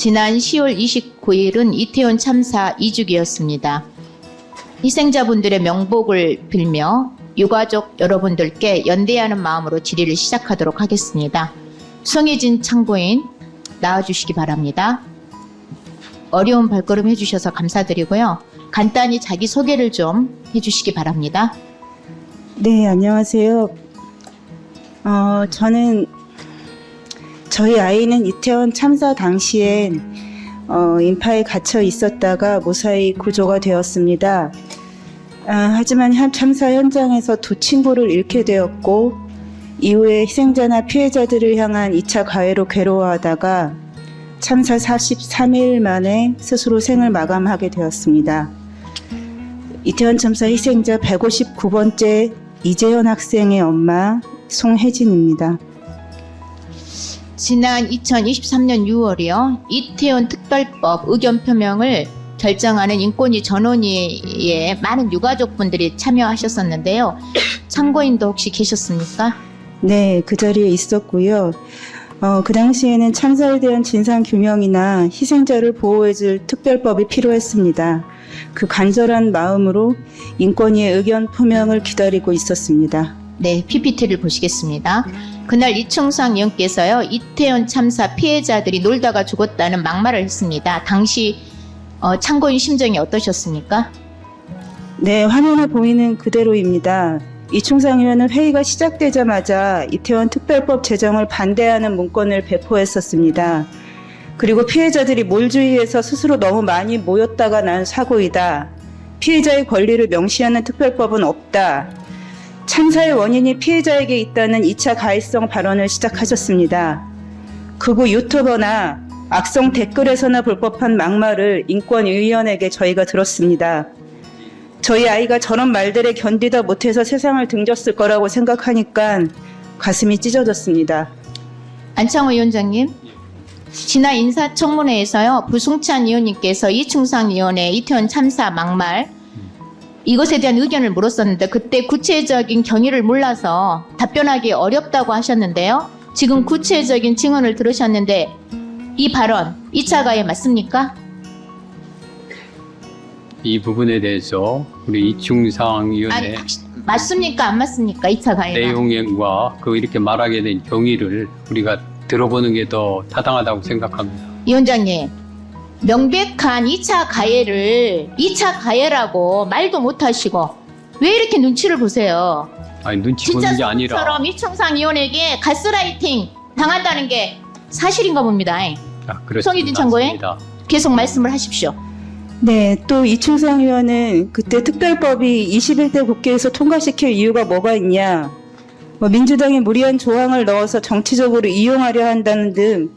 지난 10월 29일은 이태원 참사 2주기였습니다. 희생자분들의 명복을 빌며 유가족 여러분들께 연대하는 마음으로 질의를 시작하도록 하겠습니다. 송혜진 참고인 나와주시기 바랍니다. 어려운 발걸음 해주셔서 감사드리고요. 간단히 자기소개를 좀 해주시기 바랍니다. 네, 안녕하세요. 저희 아이는 이태원 참사 당시엔 인파에 갇혀 있었다가 무사히 구조가 되었습니다. 하지만 참사 현장에서 두 친구를 잃게 되었고 이후에 희생자나 피해자들을 향한 2차 가해로 괴로워하다가 참사 43일 만에 스스로 생을 마감하게 되었습니다. 이태원 참사 희생자 159번째 이재현 학생의 엄마 송혜진입니다. 지난 2023년 6월이요. 이태원 특별법 의견 표명을 결정하는 인권위 전원위에 많은 유가족분들이 참여하셨었는데요. 참고인도 혹시 계셨습니까? 네, 그 자리에 있었고요. 그 당시에는 참사에 대한 진상규명이나 희생자를 보호해줄 특별법이 필요했습니다. 그 간절한 마음으로 인권위의 의견 표명을 기다리고 있었습니다. 네, PPT를 보시겠습니다. 그날 이충상 의원께서요, 이태원 참사 피해자들이 놀다가 죽었다는 막말을 했습니다. 당시 참고인 심정이 어떠셨습니까? 네, 화면에 보이는 그대로입니다. 이충상 의원은 회의가 시작되자마자 이태원 특별법 제정을 반대하는 문건을 배포했었습니다. 그리고 피해자들이 몰주의해서 스스로 너무 많이 모였다가 난 사고이다. 피해자의 권리를 명시하는 특별법은 없다. 참사의 원인이 피해자에게 있다는 2차 가해성 발언을 시작하셨습니다. 극우 유튜버나 악성 댓글에서나 볼 법한 막말을 인권위원에게 저희가 들었습니다. 저희 아이가 저런 말들에 견디다 못해서 세상을 등졌을 거라고 생각하니까 가슴이 찢어졌습니다. 안창호 위원장님, 지난 인사청문회에서요, 부승찬 의원님께서 이충상 의원의 이태원 참사 막말 이것에 대한 의견을 물었었는데 그때 구체적인 경위를 몰라서 답변하기 어렵다고 하셨는데요. 지금 구체적인 증언을 들으셨는데 이 발언 2차 가해 맞습니까? 이 부분에 대해서 우리 이충상 의원의 맞습니까? 안 맞습니까? 2차 가해가. 내용과 그 이렇게 말하게 된 경위를 우리가 들어보는 게 더 타당하다고 생각합니다. 위원장님, 명백한 2차 가해를 2차 가해라고 말도 못하시고 왜 이렇게 눈치를 보세요? 아니 눈치 진짜 보는 게 아니라 소금처럼 이충상 의원에게 가스라이팅 당한다는 게 사실인가 봅니다. 송혜진 참고인 계속 말씀을 하십시오. 네, 또 이충상 의원은 그때 특별법이 21대 국회에서 통과시킬 이유가 뭐가 있냐, 민주당이 무리한 조항을 넣어서 정치적으로 이용하려 한다는 등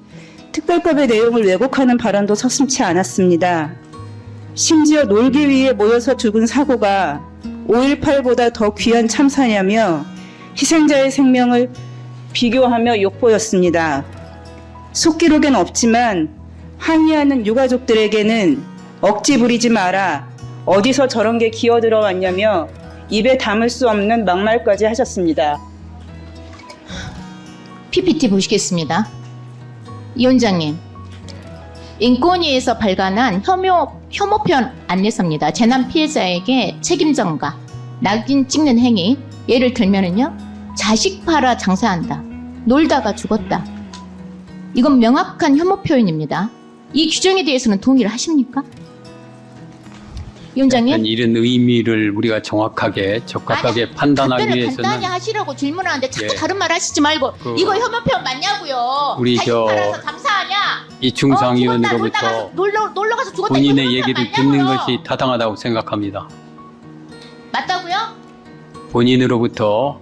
특별법의 내용을 왜곡하는 발언도 서슴지 않았습니다. 심지어 놀기 위해 모여서 죽은 사고가 5.18보다 더 귀한 참사냐며 희생자의 생명을 비교하며 욕보였습니다. 속기록엔 없지만 항의하는 유가족들에게는 억지 부리지 마라, 어디서 저런 게 기어들어왔냐며 입에 담을 수 없는 막말까지 하셨습니다. PPT 보시겠습니다. 위원장님, 인권위에서 발간한 혐오편 안내서입니다. 재난 피해자에게 책임전가, 낙인 찍는 행위, 예를 들면은요, 자식 팔아 장사한다, 놀다가 죽었다. 이건 명확한 혐오 표현입니다. 이 규정에 대해서는 동의를 하십니까? 위원장님? 이런 의미를 우리가 정확하게 적합하게 판단하기 답변을 위해서는 간단히 하시라고 질문하는데 자꾸 예. 다른 말 하시지 말고 이거 혐오 표현 맞냐고요. 우리 자식 팔아서 감사하냐? 이충상 죽었다, 의원으로부터 놀러 가서 죽었다. 본인의 이거 혐오 얘기를 표현 듣는 맞냐고요. 것이 타당하다고 생각합니다. 맞다고요? 본인으로부터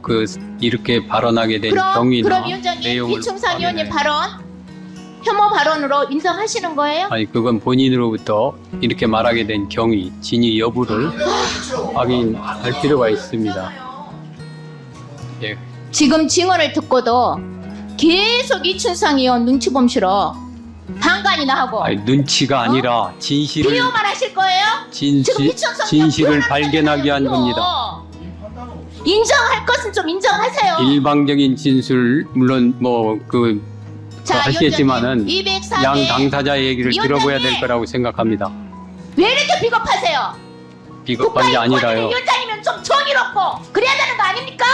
이렇게 발언하게 된 그럼 경위나 위원장님 내용을 이충상 의원님 확인해. 발언 혐오 발언으로 인정하시는 거예요? 아니 그건 본인으로부터 이렇게 말하게 된 경위, 진위 여부를 확인할 필요가 있습니다. 예. 지금 증언을 듣고도 계속 이충상 의원 눈치 봄시러 방관이나 하고 아니 눈치가 아니라 진실을 비호만 하실 거예요? 지금 이충상 진실을 의원 발견하기 위한 표현하는 겁니다. 인정할 것은 좀 인정하세요. 일방적인 진술 물론 하시겠지만은 위원장님, 204개 양 당사자의 얘기를 들어봐야 될 위원장님. 거라고 생각합니다. 왜 이렇게 비겁하세요? 비겁한 게 아니라요. 위원장이면 좀 정의롭고 그래야 되는 거 아닙니까?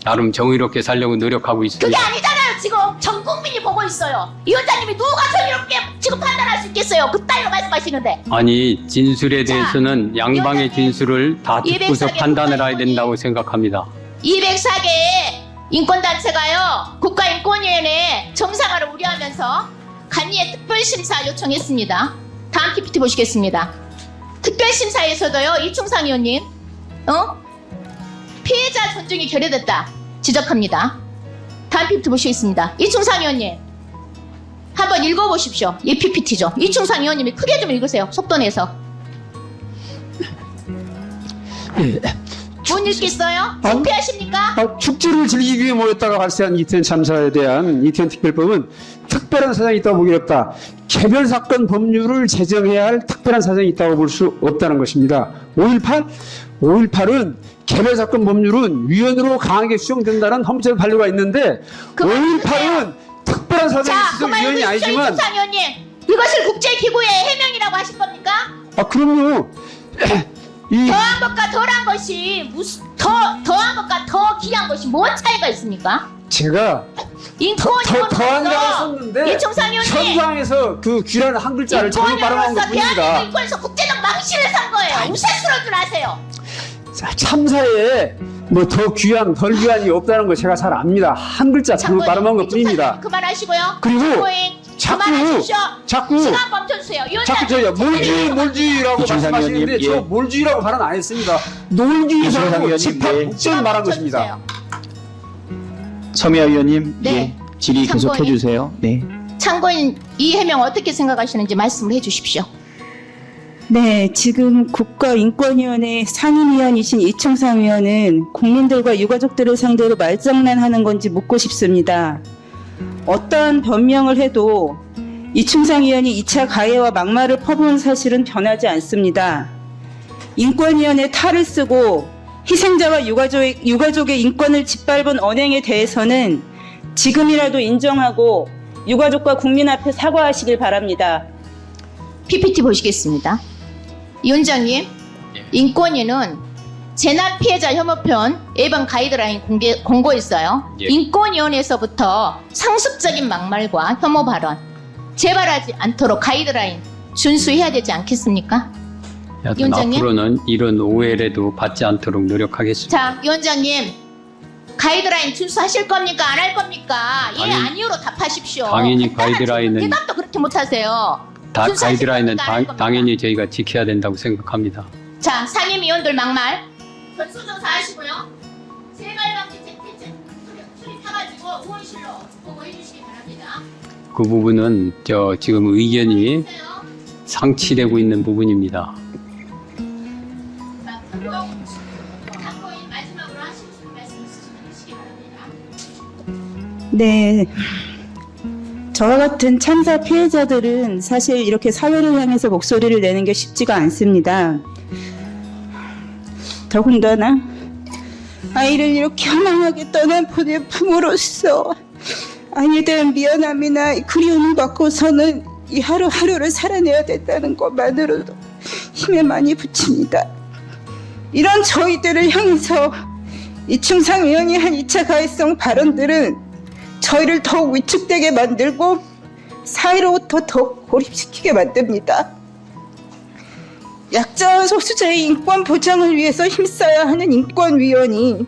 나름 정의롭게 살려고 노력하고 그게 있습니다. 아니잖아요. 지금 전 국민이 보고 있어요. 위원장님이 누가 정의롭게 지금 판단할 수 있겠어요? 그따위로 말씀하시는데. 아니 진술에 자, 대해서는 양방의 위원장님, 진술을 다 듣고서 204개 판단을 해야 국가인권위. 된다고 생각합니다. 204개의 인권단체가요, 국가인권위원회에 정상화를 우려하면서 간이의 특별심사 요청했습니다. 다음 PPT 보시겠습니다. 특별심사에서도요, 이충상 의원님, 피해자 존중이 결여됐다 지적합니다. 다음 PPT 보시겠습니다. 이충상 의원님, 한번 읽어보십시오. 이 PPT죠. 이충상 의원님이 크게 좀 읽으세요. 속도 내서. 못 읽겠어요? 창피하십니까? 축제를 즐기기 위해 모였다가 발생한 이태원 참사에 대한 이태원 특별법은 특별한 사정이 있다고 보기 어렵다. 개별 사건 법률을 제정해야 할 특별한 사정이 있다고 볼 수 없다는 것입니다. 5.18은 개별 사건 법률은 위헌으로 강하게 수용된다는 헌법적 판례가 있는데 그만 5.18은 특별한 사정이 자, 있어서 그만 위헌이 읽으십시오. 아니지만 이충상 의원님, 이것을 국제기구의 해명이라고 하실 겁니까? 그럼요. 이 더한 것과 덜한 것이 더한 것과 더 귀한 것이 뭔 차이가 있습니까? 제가 더한 자가 썼는데 이충상 의원님, 현장에서 그 귀라는 한 글자를 잘못 발음한 인권위원으로서 것뿐입니다. 대한민국 인권에서 국제적 망신을 산 거예요. 우세스러운 줄 아세요? 자, 참사에 뭐 더 귀한 덜 귀한이 없다는 거 제가 잘 압니다. 한 글자 잘못 발음한 것뿐입니다. 그만하시고요. 그리고 자꾸 자꾸 시간 멈춰 주세요. 자꾸 저요 몰주의라고 이충상 말씀하시는데 의원님, 저 예. 몰주의라고 발언 안 했습니다. 이충상 놀주의라고 의원님, 집합 예. 목적을 말한 것입니다. 첨예 의원님, 네. 예, 질의 참고인. 계속해 주세요. 네. 참고인 이 해명 어떻게 생각하시는지 말씀을 해주십시오. 네, 지금 국가인권위원회 상임위원이신 이충상 의원은 국민들과 유가족들을 상대로 말장난하는 건지 묻고 싶습니다. 어떠한 변명을 해도 이충상 의원이 2차 가해와 막말을 퍼부은 사실은 변하지 않습니다. 인권위원회 탈을 쓰고 희생자와 유가족의 인권을 짓밟은 언행에 대해서는 지금이라도 인정하고 유가족과 국민 앞에 사과하시길 바랍니다. PPT 보시겠습니다. 위원장님, 인권위는 재난 피해자 혐오편 예방 가이드라인 공고했어요. 예. 인권위원회에서부터 상습적인 막말과 혐오 발언 재발하지 않도록 가이드라인 준수해야 되지 않겠습니까? 여하튼 위원장님? 앞으로는 이런 오해라도 받지 않도록 노력하겠습니다. 자, 위원장님, 가이드라인 준수하실 겁니까? 안 할 겁니까? 예, 아니요로 답하십시오. 당연히 간단한 가이드라인은- 대답도 그렇게 못하세요. 다 준수하실 가이드라인은 겁니까? 안 할 겁니까? 당연히 저희가 지켜야 된다고 생각합니다. 자, 상임위원들 막말 전수조사 하시고요. 재발방지 수리 사가지고 의원실로 보고해 주시기 바랍니다. 그 부분은 지금 의견이 해주세요. 상치되고 있는 부분입니다. 자, 참고인 마지막으로 하시고 싶은 말씀 있으시면 해주시기 바랍니다. 네. 저와 같은 참사 피해자들은 사실 이렇게 사회를 향해서 목소리를 내는 게 쉽지가 않습니다. 더군다나 아이를 이렇게 허망하게 떠난 보낸 부모로서 아이에 대한 미안함이나 그리움을 받고서는 이 하루하루를 살아내야 된다는 것만으로도 힘에 많이 붙입니다. 이런 저희들을 향해서 이충상 의원이 한 2차 가해성 발언들은 저희를 더욱 위축되게 만들고 사회로부터 더욱 고립시키게 만듭니다. 약자와 소수자의 인권 보장을 위해서 힘써야 하는 인권위원이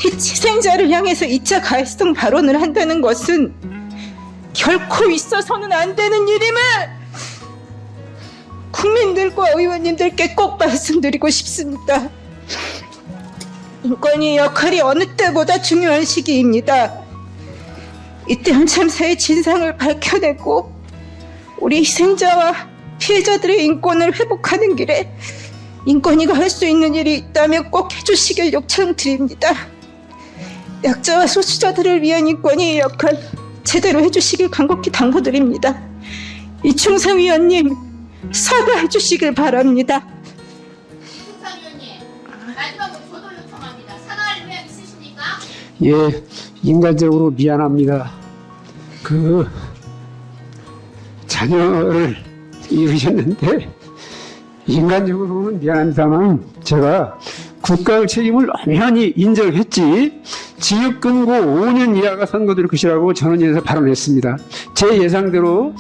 희생자를 향해서 2차 가해성 발언을 한다는 것은 결코 있어서는 안 되는 일임을 국민들과 의원님들께 꼭 말씀드리고 싶습니다. 인권위의 역할이 어느 때보다 중요한 시기입니다. 이태원 참사의 진상을 밝혀내고 우리 희생자와 피해자들의 인권을 회복하는 길에 인권위가 할 수 있는 일이 있다면 꼭 해주시길 요청드립니다. 약자와 소수자들을 위한 인권위의 역할 제대로 해주시길 간곡히 당부드립니다. 이충상 위원님 사과해 주시길 바랍니다. 이충상 의원님, 마지막으로 저도 요청합니다. 사과할 의향 있으십니까? 예, 인간적으로 미안합니다. 그 자녀를 잃으셨는데 인간적으로는 미안합니다만 제가 국가의 책임을 엄연히 인정했지 징역 금고 5년 이하가 선고될 것이라고 전원위에서 발언했습니다. 제 예상대로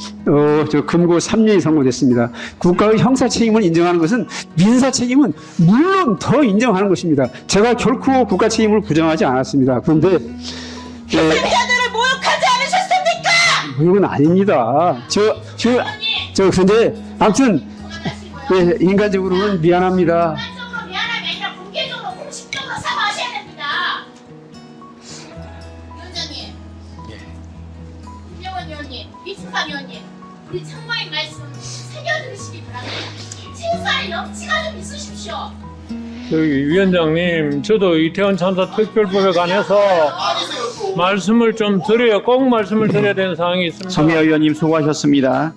저 금고 3년이 선고됐습니다. 국가의 형사 책임을 인정하는 것은 민사 책임은 물론 더 인정하는 것입니다. 제가 결코 국가 책임을 부정하지 않았습니다. 그런데 희생자들을 모욕하지 않으셨습니까? 모욕은 아닙니다. 그런데 아무튼 예, 인간적으로는 미안합니다. 인간적으로 미안함이 아니라 공개적으로 공식적으로 사과하셔야 됩니다. 위원장님, 김영원 의원님, 이충상 의원님, 우리 참모의 말씀 새겨들으시기 바랍니다. 친사의 염치가 좀 있으십시오. 저기 위원장님, 저도 이태원 참사 특별법에 관해서 말씀을 좀 드려야 꼭 말씀을 드려야 되는 사항이 있습니다. 서미아 의원님 수고하셨습니다.